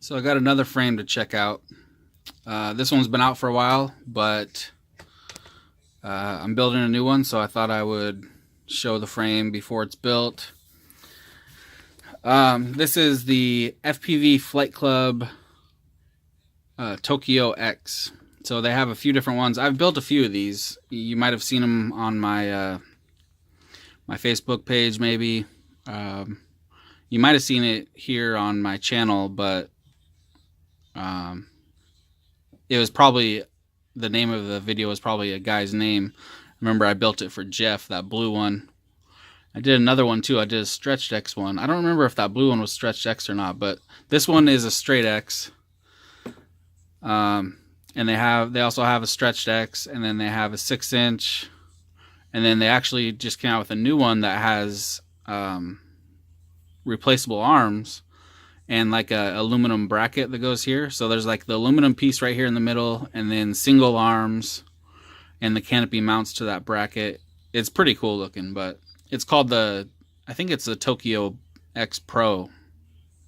So I got another frame to check out. This one's been out for a while, but I'm building a new one, so I thought I would show the frame before it's built. This is the FPV Flight Club Tokyo X. So they have a few different ones. I've built a few of these. You might have seen them on my my Facebook page, maybe. You might have seen it here on my channel, but it was probably, the name of the video was probably a guy's name. Remember, I built it for Jeff, that blue one. I did another one too. I did a stretched X one. I don't remember if that blue one was stretched X or not, but this one is a straight X. And they also have a stretched X, and then they have a 6-inch, and then they actually just came out with a new one that has replaceable arms and like a aluminum bracket that goes here. So there's like the aluminum piece right here in the middle, and then single arms, and the canopy mounts to that bracket. It's pretty cool looking, but it's called I think it's the Tokyo X Pro,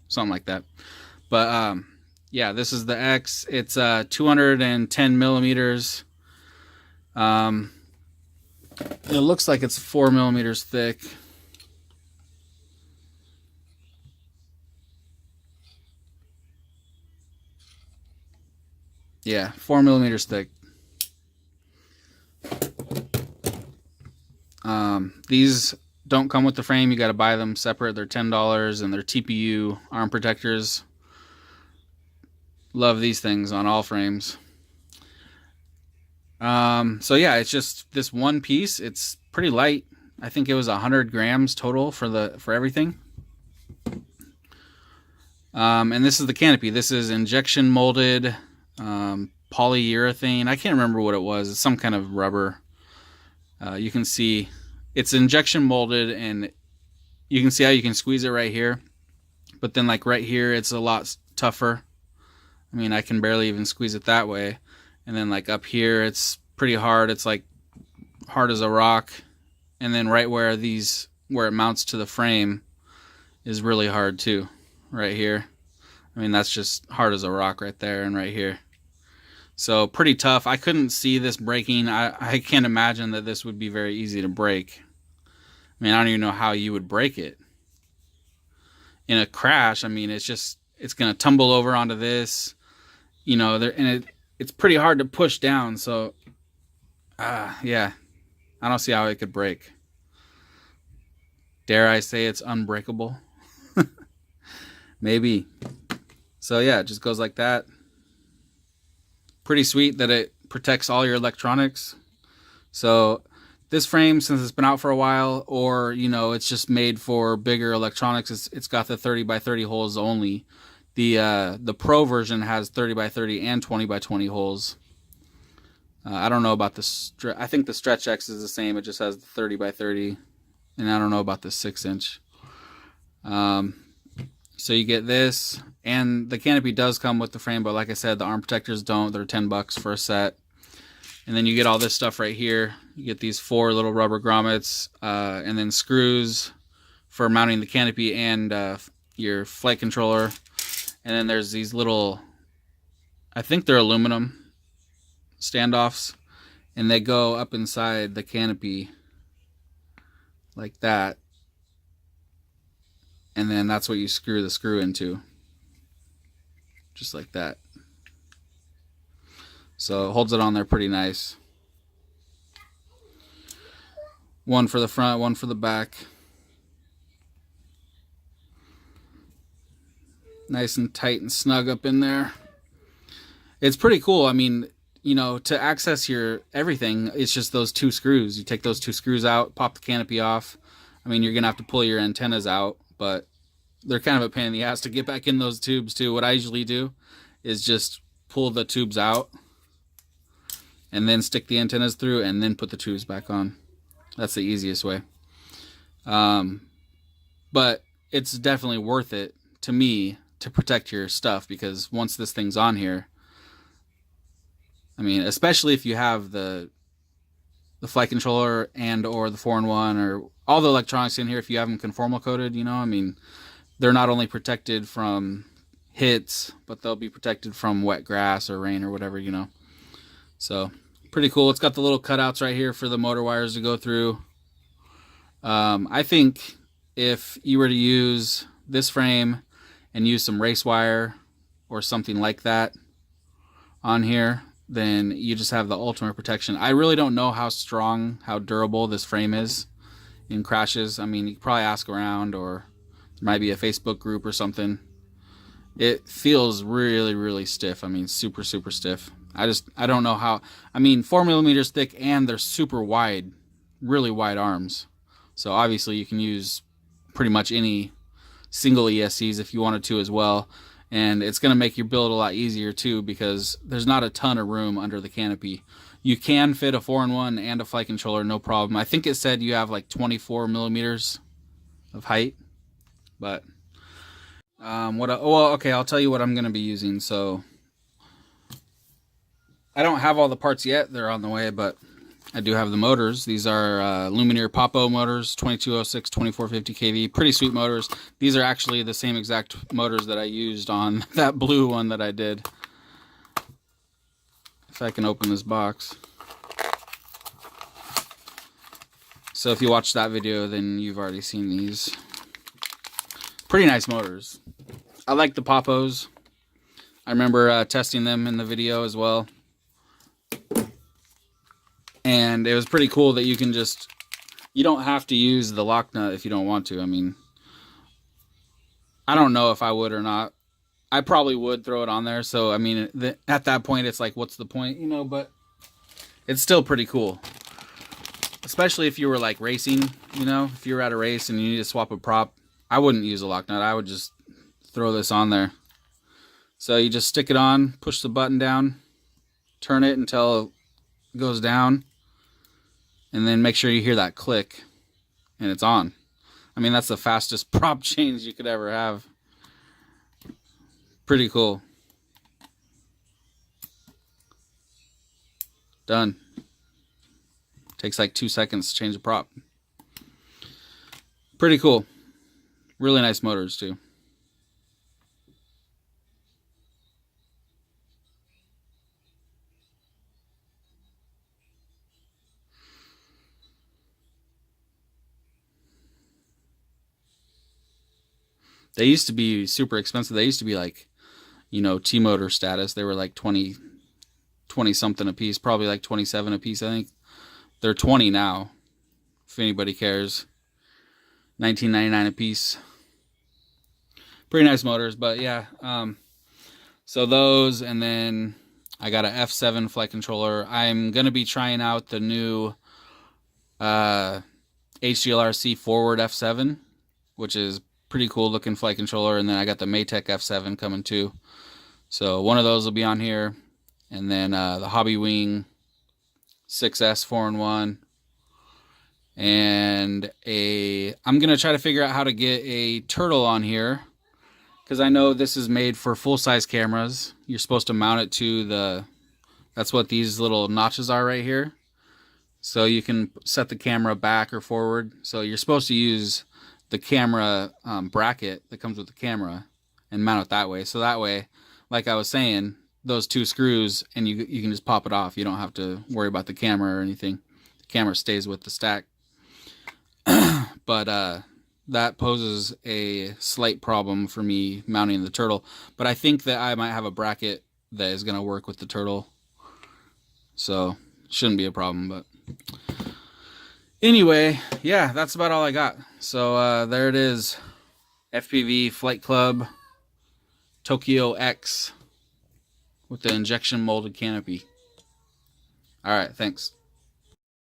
something like that. But yeah, this is the X. It's 210 millimeters. It looks like it's 4 millimeters thick. Yeah, 4 millimeters thick. These don't come with the frame. You got to buy them separate. They're $10, and they're TPU arm protectors. Love these things on all frames. So yeah, it's just this one piece. It's pretty light. I think it was 100 grams total for everything. And this is the canopy. This is injection molded polyurethane. I can't remember what it was. It's some kind of rubber. You can see it's injection molded, and you can see how you can squeeze it right here. But then like right here, it's a lot tougher. I mean, I can barely even squeeze it that way. And then like up here, it's pretty hard. It's like hard as a rock. And then right where it mounts to the frame is really hard too, right here. I mean, that's just hard as a rock right there and right here. So pretty tough. I couldn't see this breaking. I can't imagine that this would be very easy to break. I mean, I don't even know how you would break it. In a crash, I mean, it's going to tumble over onto this, you know, and it's pretty hard to push down. So, yeah, I don't see how it could break. Dare I say it's unbreakable? Maybe. So yeah, it just goes like that. Pretty sweet that it protects all your electronics. So this frame, since it's been out for a while, or you know, it's just made for bigger electronics, it's got the 30 by 30 holes only. The Pro version has 30 by 30 and 20 by 20 holes. I don't know about I think the Stretch X is the same. It just has the 30 by 30, and I don't know about the 6-inch. So you get this, and the canopy does come with the frame, but like I said, the arm protectors don't. They're $10 for a set. And then you get all this stuff right here. You get these 4 little rubber grommets, and then screws for mounting the canopy and your flight controller. And then there's these little, I think they're aluminum standoffs, and they go up inside the canopy like that. And then that's what you screw the screw into. Just like that. So it holds it on there pretty nice. One for the front, one for the back. Nice and tight and snug up in there. It's pretty cool. I mean, you know, to access your everything, it's just those 2 screws. You take those 2 screws out, pop the canopy off. I mean, you're going to have to pull your antennas out, but they're kind of a pain in the ass to get back in those tubes too. What I usually do is just pull the tubes out and then stick the antennas through and then put the tubes back on. That's the easiest way. But it's definitely worth it to me to protect your stuff, because once this thing's on here, I mean, especially if you have the flight controller and or the 4-in-1 or all the electronics in here, if you have them conformal coated, you know, I mean, they're not only protected from hits, but they'll be protected from wet grass or rain or whatever, you know. So pretty cool. It's got the little cutouts right here for the motor wires to go through. I think if you were to use this frame and use some race wire or something like that on here, then you just have the ultimate protection. I really don't know how strong, how durable this frame is in crashes. I mean, you could probably ask around, or there might be a Facebook group or something. It feels really, really stiff. I mean, super, super stiff. I don't know how. I mean, 4 millimeters thick, and they're super wide, really wide arms. So obviously you can use pretty much any single ESCs if you wanted to as well. And it's going to make your build a lot easier too, because there's not a ton of room under the canopy. You can fit a 4-in-1 and a flight controller, no problem. I think it said you have like 24 millimeters of height. But okay, I'll tell you what I'm going to be using. So I don't have all the parts yet. They're on the way, but I do have the motors. These are Lumineer Popo motors, 2206, 2450 kV. Pretty sweet motors. These are actually the same exact motors that I used on that blue one that I did. If I can open this box. So if you watched that video, then you've already seen these. Pretty nice motors. I like the Popos. I remember testing them in the video as well. And it was pretty cool that you can just, you don't have to use the lock nut if you don't want to. I mean, I don't know if I would or not. I probably would throw it on there. So, I mean, at that point, it's like, what's the point, you know? But it's still pretty cool. Especially if you were like racing, you know? If you were at a race and you need to swap a prop, I wouldn't use a lock nut. I would just throw this on there. So you just stick it on, push the button down, turn it until it goes down. And then make sure you hear that click, and it's on. I mean, that's the fastest prop change you could ever have. Pretty cool. Done. Takes like 2 seconds to change the prop. Pretty cool. Really nice motors too. They used to be super expensive. They used to be like, you know, T-motor status. They were like 20 something a piece, probably like 27 a piece, I think. They're 20 now, if anybody cares. $19.99 a piece. Pretty nice motors, but yeah. So those, and then I got a F7 flight controller. I'm going to be trying out the new HDLRC forward F7, which is pretty cool looking flight controller. And then I got the Maytech F7 coming too. So one of those will be on here. And then the Hobby Wing 6S 4-in-1. And I'm going to try to figure out how to get a turtle on here, because I know this is made for full-size cameras. You're supposed to mount it to that's what these little notches are right here. So you can set the camera back or forward. So you're supposed to use the camera bracket that comes with the camera and mount it that way. So that way, like I was saying, those 2 screws, and you can just pop it off. You don't have to worry about the camera or anything. The camera stays with the stack. But that poses a slight problem for me mounting the turtle. But I think that I might have a bracket that is going to work with the turtle. So shouldn't be a problem. But anyway, yeah, that's about all I got. So there it is. FPV Flight Club Tokyo X with the injection molded canopy. All right, thanks.